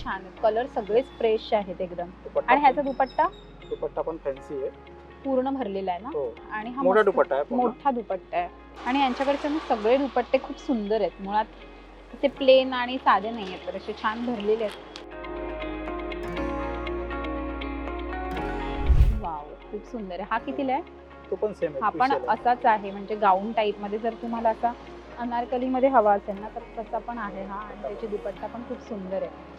छान आहेत. कलर सगळेच फ्रेश आहेत एकदम. दुपट्टा आणि ह्याचा दुपट्टा पण फॅन्सी आहे. पूर्ण भरलेला आहे ना. हो. आणि हा मोठा मस्त दुपट्टा आहे पूर्ण. मोठा दुपट्टा आहे. आणि यांच्याकडचे ना सगळे दुपट्टे खूप सुंदर आहेत. मुळात असे प्लेन आणि साधे नाही आहेत, तर असे छान भरलेले आहेत. वाव, खूप सुंदर आहे. हा कितीला आहे? तो पण सेम हा आहे. पण special आहे. असाच आहे, म्हणजे गाऊन टाईप मध्ये. जर तुम्हाला असा अनारकली मध्ये हवा असेल ना, तर तसा पण आहे हा. आणि त्याची दुपट्टा पण खूप सुंदर आहे.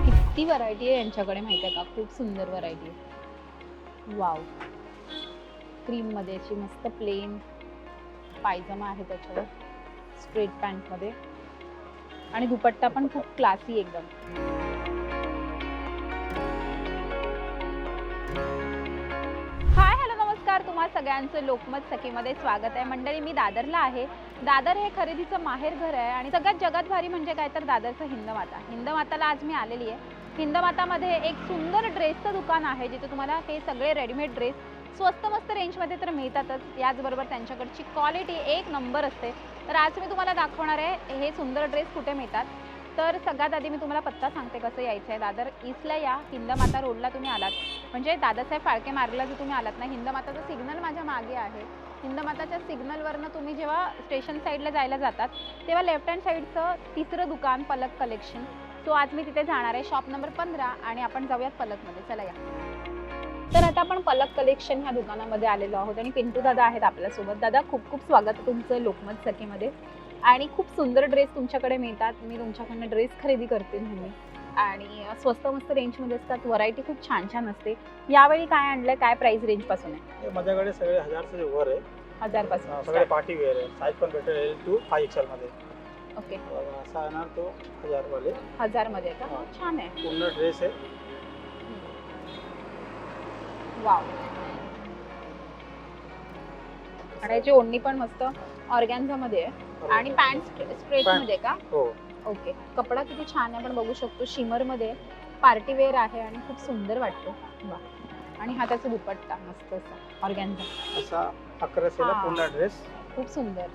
किती व्हरायटी आहे यांच्याकडे माहिती आहे का? खूप सुंदर व्हरायटी आहे. वाव, क्रीम मध्ये अशी मस्त प्लेन पायजमा आहे त्याच्यावर, स्ट्रेट पॅन्ट मध्ये. आणि दुपट्टा पण खूप क्लासी एकदम. हाय, हॅलो, नमस्कार. तुम्हा सगळ्यांचं लोकमत सखीमध्ये स्वागत आहे. मंडळी, मी दादरला आहे. दादर हे खरेदीचं माहेर घर आहे. आणि सगळ्यात जगात भारी म्हणजे काय तर दादरचं हिंदमाता. हिंदमाताला आज मी आलेली आहे. हिंदमातामध्ये एक सुंदर ड्रेसचं दुकान आहे, जिथे तुम्हाला हे सगळे रेडीमेड ड्रेस स्वस्त मस्त रेंजमध्ये तर मिळतातच. याचबरोबर त्यांच्याकडची क्वालिटी एक नंबर असते. तर आज मी तुम्हाला दाखवणार आहे हे सुंदर ड्रेस कुठे मिळतात. तर सगळ्यात आधी मी तुम्हाला पत्ता सांगते कसं यायचं आहे. दादर ईस्टला या, हिंदमाता रोडला तुम्ही आलात म्हणजे दादासाहेब फाळके मार्गला जर तुम्ही आलात ना, हिंदमाताचा सिग्नल माझ्या मागे आहे. हिंदमाताच्या सिग्नलवरनं तुम्ही जेव्हा स्टेशन साईडला जायला जातात, तेव्हा लेफ्ट हँड साईडचं तिसरं दुकान पलक कलेक्शन. सो आज मी तिथे जाणार आहे, शॉप नंबर 15. आणि आपण जाऊयात पलकमध्ये. चला या. तर आता आपण पलक कलेक्शन ह्या दुकानामध्ये आलेलो आहोत. आणि पिंटू दादा आहेत आपल्यासोबत. दादा, खूप खूप स्वागत तुमचं लोकमत सखीमध्ये. आणि खूप सुंदर ड्रेस तुमच्याकडे मिळतात. मी तुमच्याकडनं ड्रेस खरेदी करते नेहमी. आणि स्वस्त मस्त रेंजमध्ये असतात. व्हरायटी खूप छान छान असते. यावेळी काय आणलंय? काय प्राइस रेंज पासून आहे? माझ्याकडे सगळे 1000 चे वर आहे. 1000 पासून सगळे पार्टी वेअर आहे. साईज पण भेटेल L to 5XL मध्ये. ओके. असा येणार तो 1000 वाले. 1000 मध्ये का? छान आहे. पूर्ण ड्रेस आहे. वाव. आणि याची ओढणी पण मस्त ऑर्गॅन्झा मध्ये आहे. आणि पॅन्ट स्ट्रेट मध्ये का? हो. ओके. कपडा किती छान आहे, आपण बघू शकतो. शिमर मध्ये पार्टी वेअर आहे आणि खूप सुंदर वाटतो. वा. आणि हा त्याचा दुपट्टा मस्त असा ऑर्गॅन्झा. असा 1100 ला पूर्ण ड्रेस. खूप सुंदर.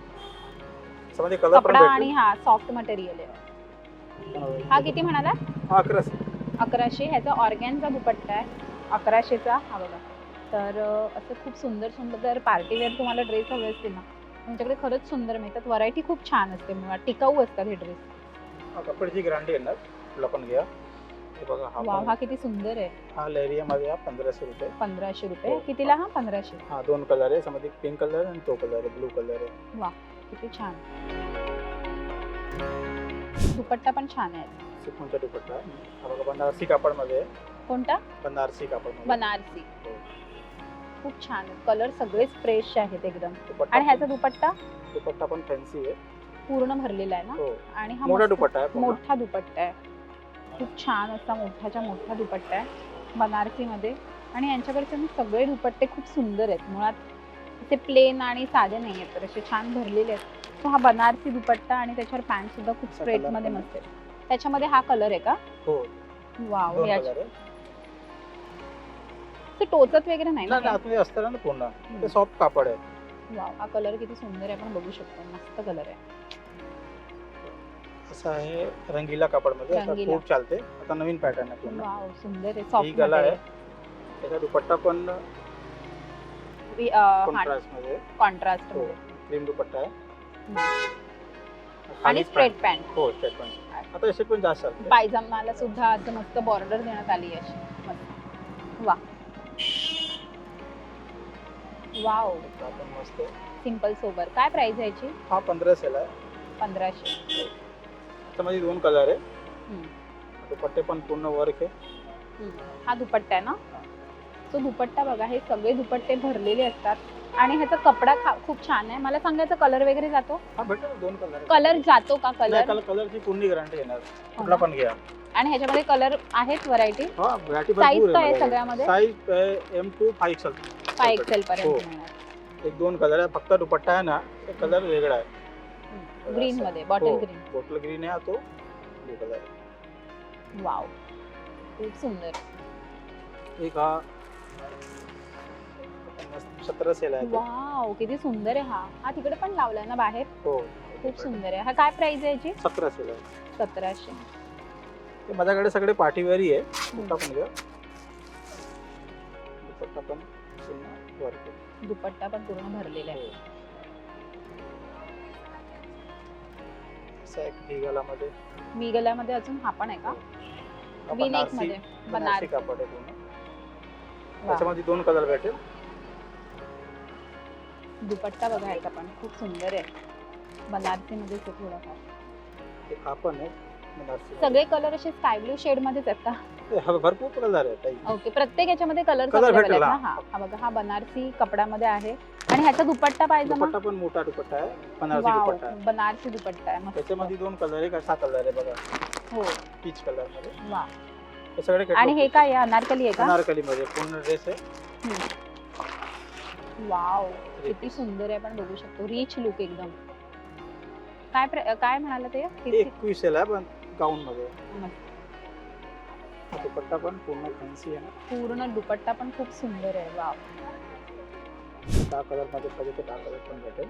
त्यामध्ये कलर पण कपडा भेटेल. आणि हा सॉफ्ट मटेरियल आहे. हा किती म्हणाला? 1100. 1100. ह्याचा ऑर्गॅन्झा दुपट्टा आहे 1100चा. हा बघा. तर असं खूप सुंदर सुंदर. जर पार्टी वेअर तुम्हाला ड्रेस हवे असतील ना, तुमच्याकडे खरंच सुंदर मिळतात. व्हरायटी खूप छान असते. मुळात टिकाऊ असतात हे ड्रेस. कपड्याची गॅरंटी येणार. तुला पण घ्या. हे बघा हा. वाव, हा किती सुंदर आहे. हा लेरिया मध्ये 1500 रुपये. 1500 रुपये. कितीला हा? 1500. हा, दोन कलर आहे. समोर पिंक कलर आणि तो कलर आहे, ब्लू कलर आहे. वा, किती छान. दुपट्टा पण छान आहे. सिफॉनचा दुपट्टा आहे. हा बघा बनारसी कापड मध्ये. कोणता? बनारसी कापड मध्ये. बनारसी. हो. खूप छान. कलर सगळेच फ्रेश आहेत एकदम. दुपट्टा आणि ह्याचा दुपट्टा पण फॅन्सी आहे. पूर्ण भरलेला आहे ना. हो. आणि हा मोठा मस्त दुपट्टा आहे पूर्ण. मोठा दुपट्टा आहे. खूप छान असा मोठाच्या मोठा दुपट्टा आहे बनारसी मध्ये. आणि यांच्याकडचे ना सगळे दुपट्टे खूप सुंदर आहेत. मुळात ते प्लेन आणि साधे नाही आहेत, तर असे छान भरलेले आहेत. तो हा बनारसी दुपट्टा आणि त्याच्यावर पॅन्ट सुद्धा खूप स्ट्रेट मध्ये मस्त आहे. त्याच्यामध्ये हा कलर आहे का? हो. वाव. दोन कलर आहे. ते टोचत वगैरे नाही ना? नाही, आतमध्ये असतं ना पूर्ण. ते सॉफ्ट कापड आहे. वाव, हा कलर किती सुंदर आहे, आपण बघू शकतो. मस्त कलर आहे. असं आहे रंगीला कापड मध्ये. आता रंगीला. खूप चालते. आता नवीन पॅटर्न आहे पूर्ण. वाव, सुंदर आहे. ही सॉफ्ट गला आहे. मध्ये त्याचा दुपट्टा पण कॉन्ट्रास्ट मध्ये. कॉन्ट्रास्ट हो. मध्ये. क्रीम दुपट्टा आहे. आणि खाली स्ट्रेट पॅन्ट. हो, स्ट्रेट पॅन्ट. आता असे पण जास्त चालते. पायजमाला सुद्धा असं मस्त बॉर्डर देण्यात आली आहे अशी मस्त. वा. वाव, आपण मस्त. Simple sober. काय प्राइस आहे याची? हा 1500 ला आहे. 1500. त्यामध्ये दोन कलर आहे. दुपट्टे पण पूर्ण वर्क आहे. हा दुपट्टा आहे ना. तो दुपट्टा बघा, हे सगळे दुपट्टे भरलेले असतात. आणि ह्याचा कपडा खूप छान आहे. मला सांगायचं कलर वगैरे जातो? हा भेटेल. दोन कलर. कलर जातो का? कलरची पूर्ण गॅरंटी येणार. कुठला पण घ्या. आणि ह्याच्यामध्ये कलर आहेत व्हरायटी? हा, व्हरायटी साईज भरपूर काय आहे. आहे सगळ्यामध्ये? Size M to 5XL. 5XL पर्यंत हो. मिळणार. एक दोन कलर आहे. फक्त दुपट्टा आहे ना, कलर वेगळा आहे. ग्रीन मध्ये, बॉटल ग्रीन. बॉटल ग्रीन आहे. तो ब्लू कलर आहे. वाव, खूप सुंदर. एक हा 1700 ला आहे. वाव, किती सुंदर आहे. हा तिकडे पण लावलाय ना बाहेर? हो. खूप सुंदर आहे. हा काय प्राइस आहे याची? 1700 ला आहे. 1700. ते माझ्याकडे सगळे पार्टीवेअर आहे. दुपट्टा पण घ्या. दुपट्टा पण पूर्ण वर्क आहे. दुपट्टा पण पूर्ण भरलेला आहे. असा एक भिगलामध्ये मी गल्यामध्ये अजून हा पण आहे का? V-neck मध्ये बनारसी बनारसी. कापड आहे पूर्ण. वा. त्याच्यामध्ये 2 कलर भेटेल. दुपट्टा बघा याचा पण खूप सुंदर आहे. बनारसी मध्ये थोडाफार. ते आपण आहे बनारसी. सगळे कलर असे स्काय ब्लू शेड मध्येच आहेत का? भरपूर कलर आहे ताई. ओके, प्रत्येक याच्यामध्ये कलर Color अवेलेबल भेटेल, आहेत ना? हा बघा, हा बनारसी कपड्यामध्ये आहे आणि ह्याचा दुपट्टा पाहिजे मग? दुपट्टा पण मोठा दुपट्टा आहे. बनारसी वाव, दुपट्टा आहे. बनारसी दुपट्टा आहे मस्त. त्याच्यामध्ये 2 कलर आहे. असा कलर आहे बघा. हो, पीच कलर मध्ये. वा. हे सगळे आणि हे काय आहे? अनारकली आहे का? अनारकली मध्ये पूर्ण ड्रेस आहे. वाव, किती सुंदर आहे. आपण बघू शकतो रिच लुक एकदम. काय म्हणाला ते? 2100 ला पण गाऊन मध्ये. मस्त. दुपट्टा पण पूर्ण फॅन्सी आहे ना. पूर्ण दुपट्टा पण खूप सुंदर आहे. वाव. त्या कलर मध्ये पाहिजे तर त्या कलर पण भेटेल.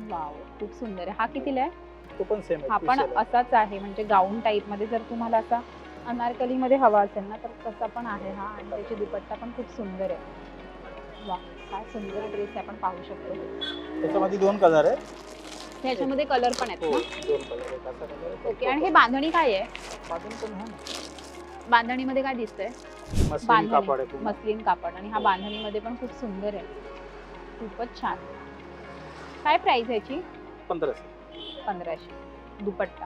वाव, खूप सुंदर आहे. हा कितीला आहे? तो पण सेम आहे. हा पण 2100 ला. असाच आहे, म्हणजे गाऊन टाईप मध्ये. जर तुम्हाला असा अनारकली मध्ये हवा असेल ना तर तसा पण आहे हा. आणि त्याची दुपट्टा पण खूप सुंदर आहे. वा, काय सुंदर ड्रेस आहे. आपण पाहू शकतो. त्याच्यामध्ये 2 कलर आहे. ह्याच्यामध्ये कलर पण आहेत हो, ना? 2 कलर आहे. असा कलर आहे. ओके, आणि हे बांधणी काय आहे? बाजून पण आहे ना. बांधणीमध्ये काय दिसतंय? मस्लिन कापड आहे पूर्ण. मस्लिन कापड. आणि हा बांधणीमध्ये पण खूप सुंदर आहे. खूपच छान. काय प्राइस आहे याची? 1500. 1500. दुपट्टा.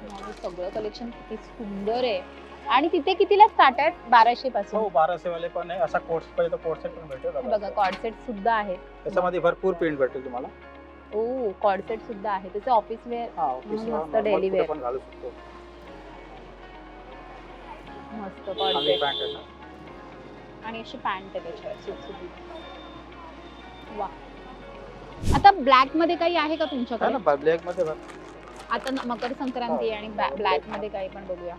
वाव, सगळं कलेक्शन किती सुंदर आहे. आणि तिथे कितीला स्टार्ट आहे? 1200 पासून. हो, 1200 वाले पण आहे. असा कोट पाहिजे तर कोट सेट पण भेटेल. हे बघा, कॉर्ड सेट सुद्धा आहे. त्याच्यामध्ये भरपूर प्रिंट भेटेल तुम्हाला. ओ, कॉर्ड सेट सुद्धा आहे. त्याचे ऑफिस वेअर हा, ऑफिस मस्त daily wear. पण घालू शकतो. मस्त कॉर्ड खाली सेट. पॅन्ट आहे ना. आणि अशी पॅन्ट आहे त्याच्यावर सुटसुटीत. वा. आता ब्लॅक मध्ये काही आहे का आहे तुमच्याकडे? ना ब्लॅक मध्ये बघ. आता मकर संक्रांती आहे आणि ब्लॅक मध्ये काही पण बघूया.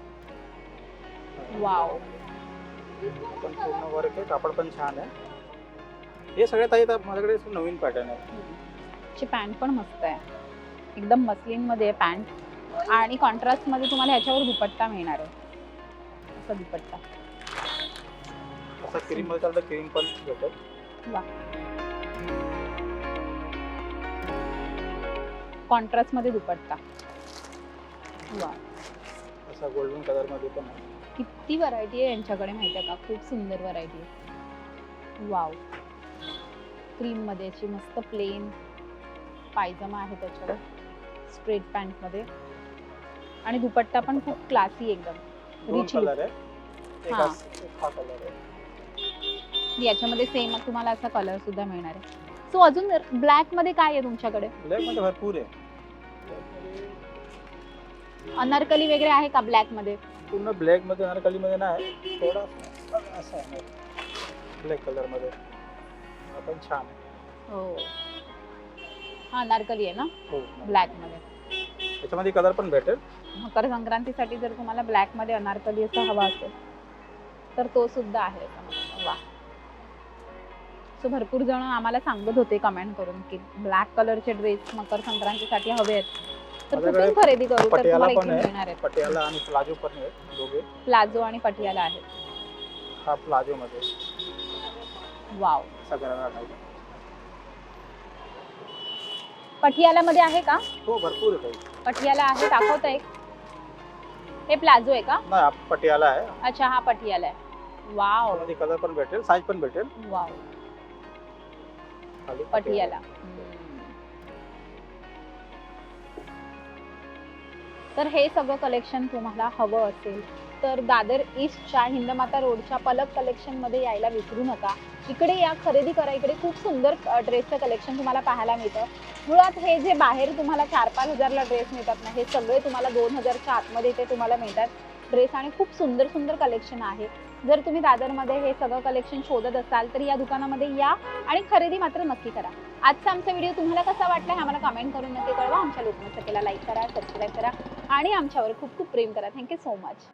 वाव, पण पूर्ण वर्क आहे. कापड पण छान आहे. हे सगळ्यात आहे माझ्याकडे नवीन पॅटर्न आहे. ची पॅन्ट पण मस्त आहे. एकदम मस्लिन मध्ये आहे पॅन्ट. आणि कॉन्ट्रास्ट मध्ये तुम्हाला ह्याच्यावर दुपट्टा मिळणार आहे. असा दुपट्टा. असा क्रीम मध्ये चालतं, क्रीम पण भेटेल. वा. कॉन्ट्रास्ट मध्ये दुपट्टा. वा, असा गोल्डन कलर मध्ये पण आहे. किती व्हरायटी आहे यांच्याकडे माहिती आहे का? खूप सुंदर व्हरायटी आहे. वाव. क्रीम मध्ये याची मस्त प्लेन पायजमा आहे त्याच्यावर. स्ट्रेट पॅन्ट मध्ये. आणि दुपट्टा पण खूप क्लासी एकदम. 2 रिच कलर आहे. एक हा. हा कलर आहे. याच्यामध्ये सेम तुम्हाला असा कलर सुद्धा मिळणार आहे. सो अजून ब्लॅक मध्ये काय आहे तुमच्याकडे? ब्लॅक मध्ये भरपूर आहे. अनारकली वगैरे आहे का ब्लॅक मध्ये? पूर्ण ब्लॅक मध्ये अनारकली मध्ये नाही. थोडा असा आहे ब्लॅक कलर मध्ये. आपण छान आहे. हो, हा अनारकली आहे ना हो. ब्लॅक मध्ये. त्याच्यामध्ये कलर पण भेटेल. मकर संक्रांतीसाठी जर तुम्हाला ब्लॅक मध्ये अनारकली असा हवा असेल तर तो सुद्धा आहे याच्यामध्ये. वा. सो भरपूर जण आम्हाला सांगत होते कमेंट करून की ब्लॅक कलरचे ड्रेस मकर संक्रांतीसाठी हवे आहेत तर माझ्याकडे कुठून खरेदी करू? तर पटियाला तुम्हाला पण इथून आहे. मिळणार आहेत. पटियाला आणि प्लाझो पण आहे दोघे. प्लाझो आणि पटियाला आहेत. हा प्लाझो मध्ये वाव. सगळ्यांना टाईप. पटियाला मध्ये आहे का? हो, भरपूर आहे काही. पटियाला आहे, दाखवता एक. हे प्लाझो आहे का? नाही, हा पटियाला आहे. अच्छा, हा पटियाला आहे. वाव. त्यामध्ये कलर पण भेटेल, साईज पण भेटेल. वाव, खाली पटियाला. तर हे सगळं कलेक्शन तुम्हाला हवं असेल तर दादर ईस्टच्या हिंदमाता रोडच्या पलक कलेक्शन मध्ये यायला विसरू नका. इकडे या, खरेदी करा. इकडे खूप सुंदर ड्रेसचं कलेक्शन तुम्हाला पाहायला मिळतं. मुळात हे जे बाहेर तुम्हाला 4-5 हजारला ड्रेस मिळतात ना, हे सगळे तुम्हाला 2000च्या आतमध्ये इथे तुम्हाला मिळतात ड्रेस. आणि खूप सुंदर सुंदर कलेक्शन आहे. जर तुम्ही दादरमध्ये हे सगळं कलेक्शन शोधत असाल तर या दुकानामध्ये या आणि खरेदी मात्र नक्की करा. आजचा आमचा व्हिडिओ तुम्हाला कसा वाटला हे आम्हाला कमेंट करून नक्की कळवा. आमच्या लोकमत सखेला लाईक करा, सबस्क्राईब करा आणि आमच्यावर खूप खूप प्रेम करा. Thank you so much.